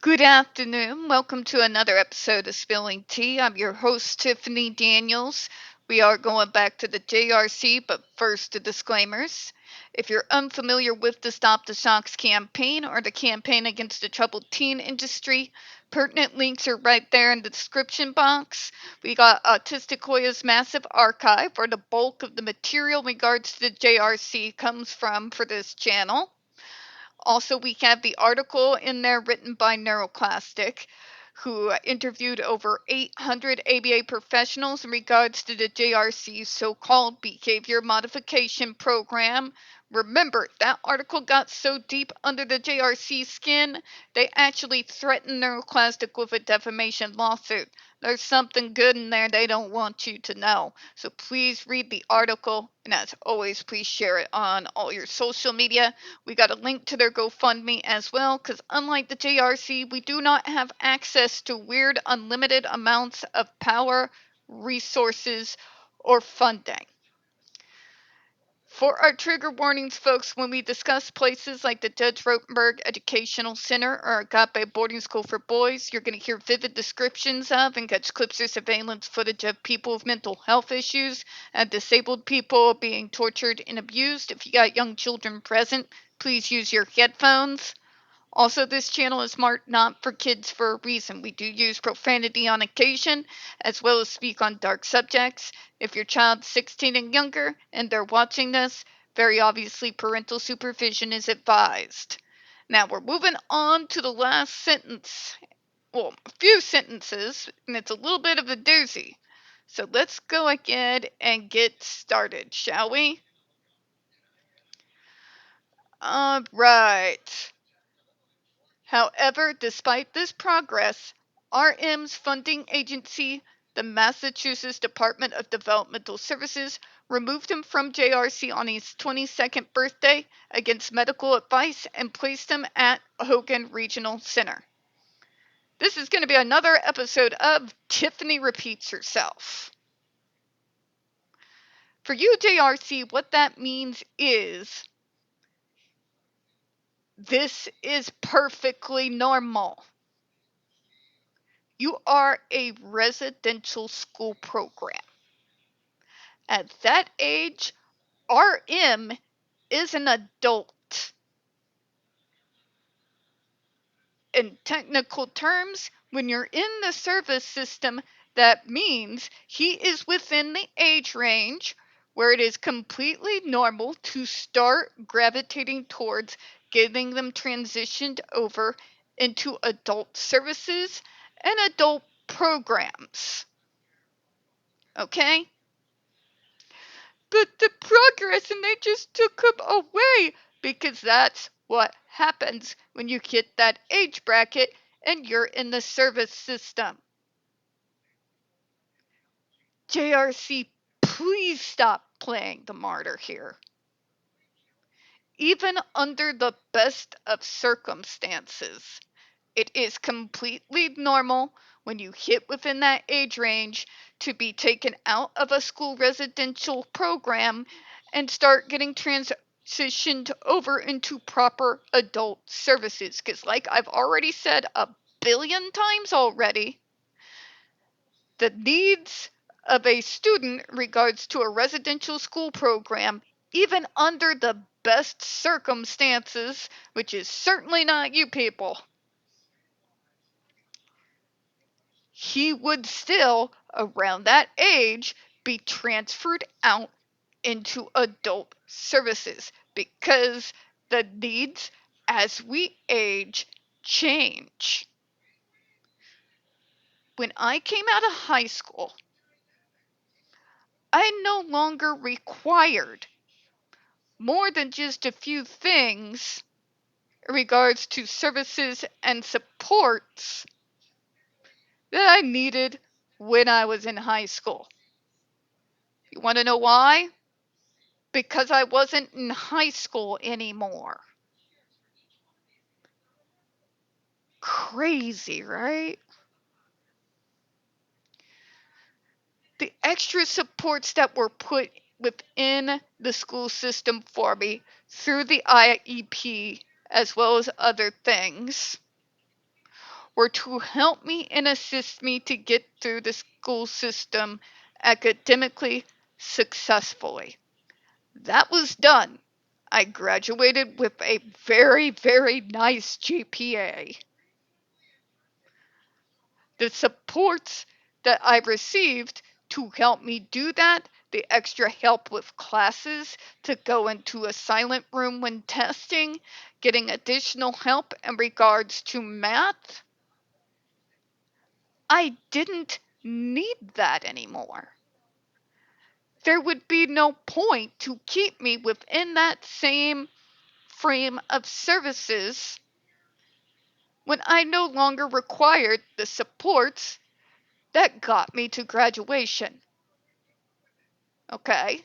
Good afternoon. Welcome to another episode of Spilling Tea. I'm your host, Tiffany Daniels. We are going back to the JRC, but first, the disclaimers. If you're unfamiliar with the Stop the Shocks campaign or the campaign against the troubled teen industry, pertinent links are right there in the description box. We got Autistic Hoya's massive archive, where the bulk of the material in regards to the JRC comes from for this channel. Also, we have the article in there written by Neuroclastic, who interviewed over 800 ABA professionals in regards to the JRC's so-called behavior modification program. Remember, that article got so deep under the JRC skin, they actually threatened Neuroclastic with a defamation lawsuit. There's something good in there they don't want you to know. So please read the article, and as always, please share it on all your social media. We got a link to their GoFundMe as well, because unlike the JRC, we do not have access to weird unlimited amounts of power, resources, or funding. For our trigger warnings, folks, when we discuss places like the Judge Rotenberg Educational Center or Agape Boarding School for Boys, you're going to hear vivid descriptions of and catch clips or surveillance footage of people with mental health issues and disabled people being tortured and abused. If you got young children present, please use your headphones. Also, this channel is marked not for kids for a reason. We do use profanity on occasion, as well as speak on dark subjects. If your child's 16 and younger and they're watching this, very obviously parental supervision is advised. Now, we're moving on to the last sentence. Well, a few sentences, and it's a little bit of a doozy. So let's go ahead and get started, shall we? All right. However, despite this progress, RM's funding agency, the Massachusetts Department of Developmental Services, removed him from JRC on his 22nd birthday against medical advice and placed him at Hogan Regional Center. This is going to be another episode of Tiffany Repeats Herself. For you, JRC, what that means is this is perfectly normal. You are a residential school program. At that age, RM is an adult. In technical terms, when you're in the service system, that means he is within the age range where it is completely normal to start gravitating towards getting them transitioned over into adult services and adult programs. Okay? But the progress and they just took him away because that's what happens when you hit that age bracket and you're in the service system. JRC, please stop playing the martyr here. Even under the best of circumstances, it is completely normal when you hit within that age range to be taken out of a school residential program and start getting transitioned over into proper adult services. Because, like I've already said a billion times already, the needs of a student in regards to a residential school program, even under the best circumstances, which is certainly not you people, he would still, around that age, be transferred out into adult services because the needs as we age change. When I came out of high school, I no longer required more than just a few things in regards to services and supports that I needed when I was in high school. You want to know why? Because I wasn't in high school anymore. Crazy, right? The extra supports that were put within the school system for me through the IEP as well as other things were to help me and assist me to get through the school system academically successfully. That was done. I graduated with a very, very nice GPA. The supports that I received to help me do that, the extra help with classes, to go into a silent room when testing, getting additional help in regards to math, I didn't need that anymore. There would be no point to keep me within that same frame of services when I no longer required the supports that got me to graduation. Okay?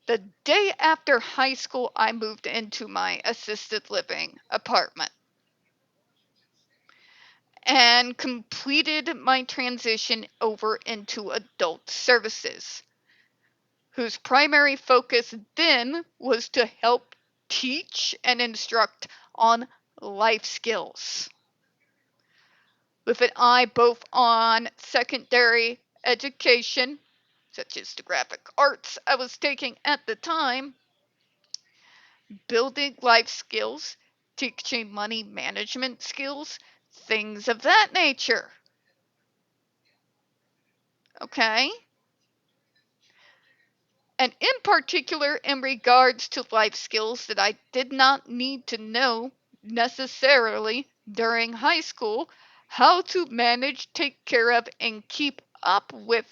The day after high school, I moved into my assisted living apartment and completed my transition over into adult services, whose primary focus then was to help teach and instruct on life skills, with an eye both on secondary education, such as the graphic arts I was taking at the time, building life skills, teaching money management skills, things of that nature. Okay? And in particular, in regards to life skills that I did not need to know necessarily during high school, how to manage, take care of, and keep up with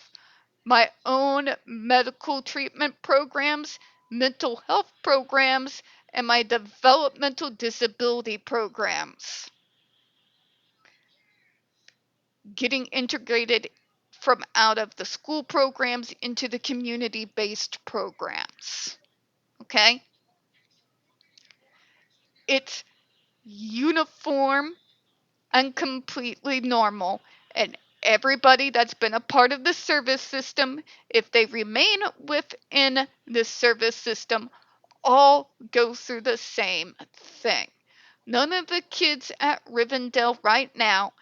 my own medical treatment programs, mental health programs, and my developmental disability programs. Getting integrated from out of the school programs into the community-based programs. Okay? It's uniform and completely normal. And everybody that's been a part of the service system, if they remain within the service system, all go through the same thing. None of the kids at Rivendell right now,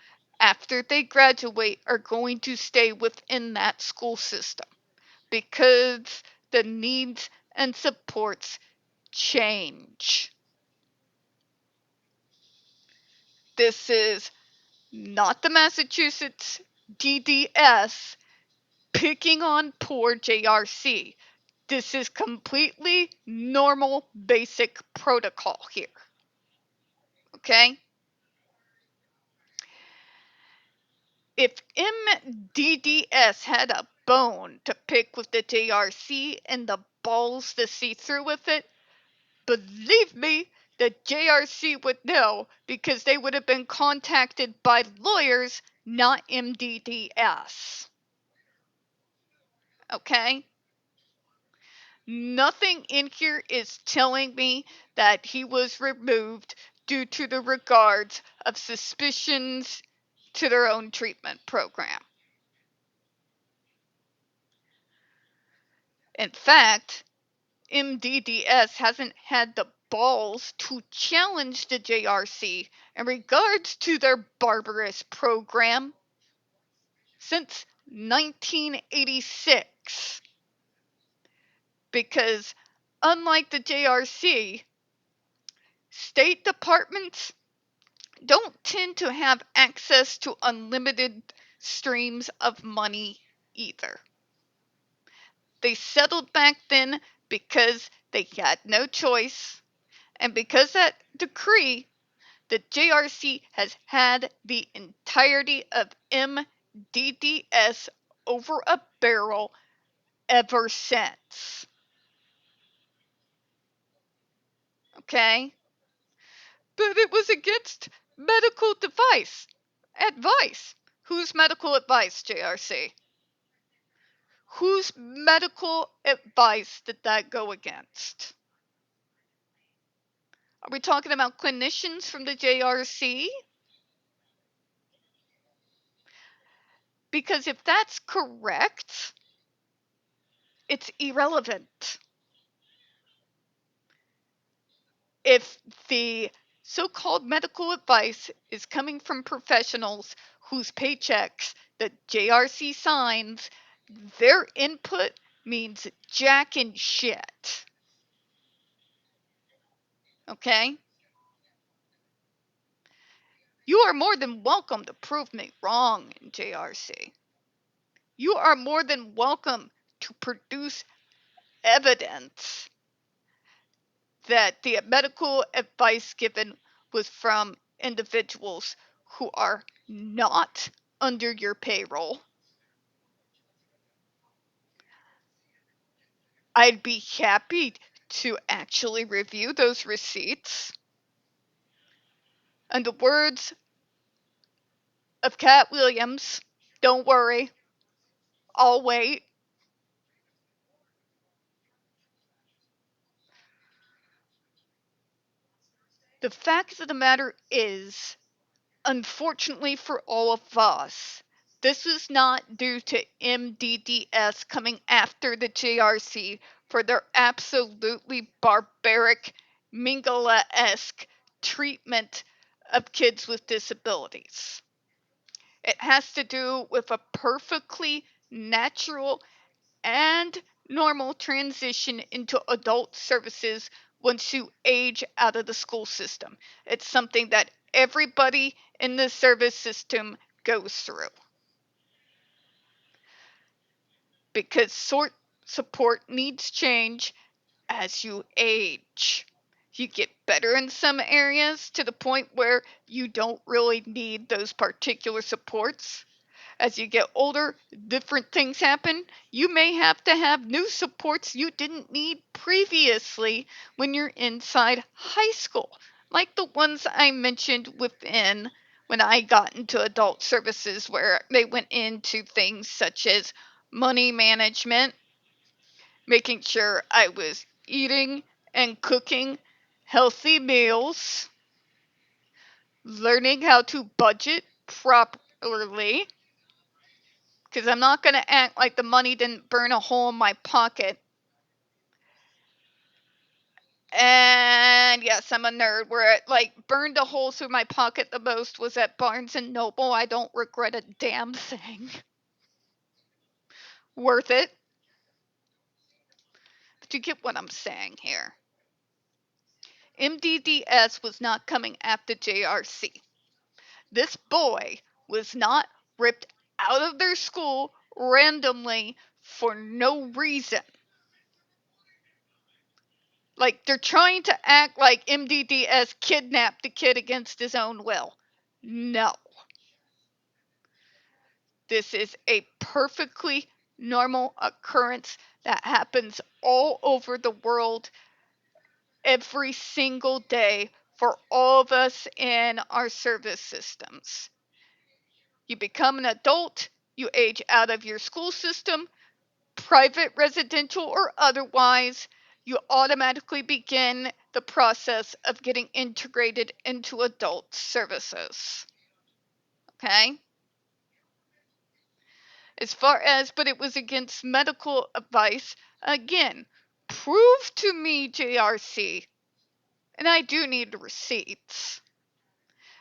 after they graduate, are going to stay within that school system because the needs and supports change. This is not the Massachusetts DDS picking on poor JRC. This is completely normal, basic protocol here. Okay? If MDDS had a bone to pick with the JRC and the balls to see through with it, believe me, the JRC would know because they would have been contacted by lawyers, not MDDS. Okay? Nothing in here is telling me that he was removed due to the regards of suspicions to their own treatment program. In fact, MDDS hasn't had the balls to challenge the JRC in regards to their barbarous program since 1986. Because unlike the JRC, state departments don't tend to have access to unlimited streams of money either. They settled back then because they had no choice, and because that decree, the JRC has had the entirety of MDDS over a barrel ever since. Okay? But it was against medical advice. Whose medical advice, JRC? Whose medical advice did that go against? Are we talking about clinicians from the JRC? Because if that's correct, it's irrelevant. If the So-called medical advice is coming from professionals whose paychecks the JRC signs, their input means jack and shit. Okay? You are more than welcome to prove me wrong in JRC. You are more than welcome to produce evidence that the medical advice given was from individuals who are not under your payroll. I'd be happy to actually review those receipts. In the words of Cat Williams, don't worry, I'll wait. The fact of the matter is, unfortunately for all of us, this is not due to MDDS coming after the JRC for their absolutely barbaric, Mingala-esque treatment of kids with disabilities. It has to do with a perfectly natural and normal transition into adult services once you age out of the school system. It's something that everybody in the service system goes through. Because support needs change as you age. You get better in some areas to the point where you don't really need those particular supports. As you get older, different things happen. You may have to have new supports you didn't need previously when you're inside high school, like the ones I mentioned within when I got into adult services, where they went into things such as money management, making sure I was eating and cooking healthy meals, learning how to budget properly, because I'm not going to act like the money didn't burn a hole in my pocket. And yes, I'm a nerd. Where it burned a hole through my pocket the most was at Barnes and Noble. I don't regret a damn thing. Worth it. But you get what I'm saying here. MDDS was not coming after JRC. This boy was not ripped out of their school randomly for no reason. Like, they're trying to act like MDDS kidnapped the kid against his own will. No. This is a perfectly normal occurrence that happens all over the world every single day for all of us in our service systems. You become an adult, you age out of your school system, private, residential, or otherwise, you automatically begin the process of getting integrated into adult services. Okay? As far as, but it was against medical advice, again, prove to me, JRC, and I do need the receipts,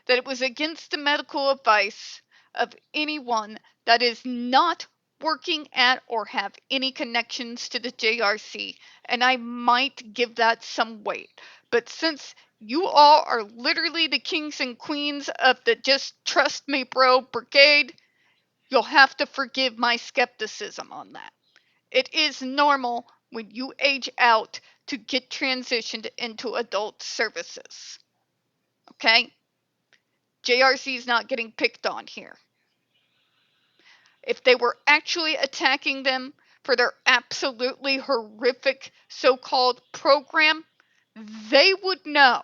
that it was against the medical advice of anyone that is not working at or have any connections to the JRC, and I might give that some weight. But since you all are literally the kings and queens of the just trust me bro brigade, you'll have to forgive my skepticism on that. It is normal when you age out to get transitioned into adult services. Okay? JRC is not getting picked on here. If they were actually attacking them for their absolutely horrific so-called program, they would know.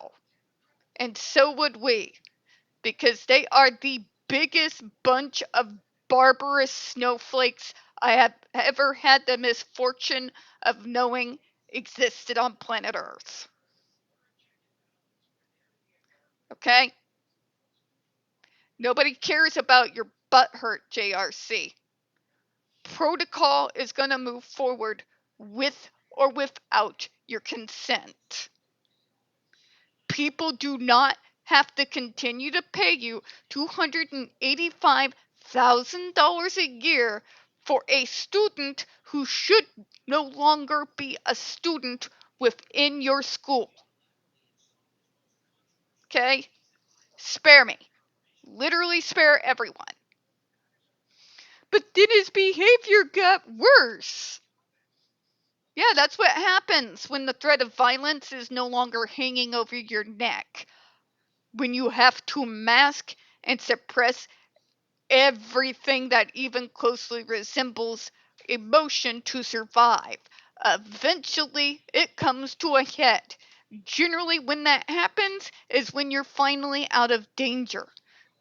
And so would we. Because they are the biggest bunch of barbarous snowflakes I have ever had the misfortune of knowing existed on planet Earth. Okay? Nobody cares about your butthurt, JRC. Protocol is going to move forward with or without your consent. People do not have to continue to pay you $285,000 a year for a student who should no longer be a student within your school. Okay? Spare me. Literally spare everyone. But then his behavior got worse. Yeah, that's what happens when the threat of violence is no longer hanging over your neck. When you have to mask and suppress everything that even closely resembles emotion to survive. Eventually, it comes to a head. Generally, when that happens is when you're finally out of danger.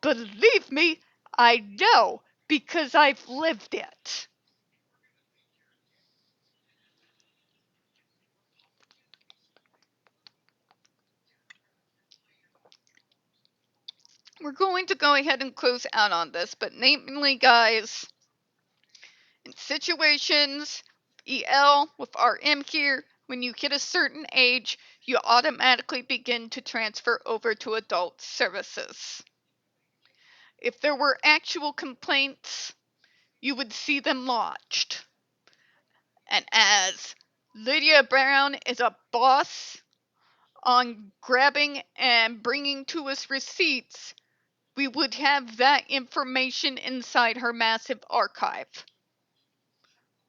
Believe me, I know because I've lived it. We're going to go ahead and close out on this, but namely, guys, in situations, EL with RM here, when you hit a certain age, you automatically begin to transfer over to adult services. If there were actual complaints, you would see them lodged. And as Lydia Brown is a boss on grabbing and bringing to us receipts, we would have that information inside her massive archive.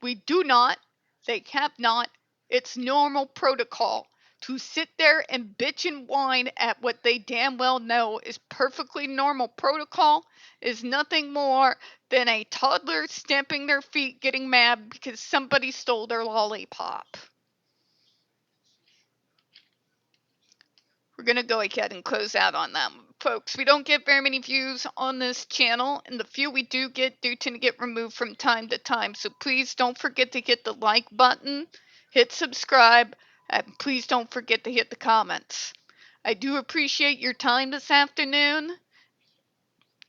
We do not, they have not, it's normal protocol to sit there and bitch and whine at what they damn well know is perfectly normal protocol is nothing more than a toddler stamping their feet getting mad because somebody stole their lollipop. We're going to go ahead and close out on that. Folks, we don't get very many views on this channel, and the few we do tend to get removed from time to time. So please don't forget to hit the like button, hit subscribe, and please don't forget to hit the comments. I do appreciate your time this afternoon.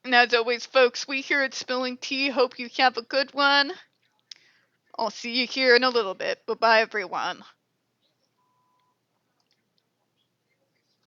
And as always, folks, we here at Spilling Tea hope you have a good one. I'll see you here in a little bit. Bye-bye, everyone.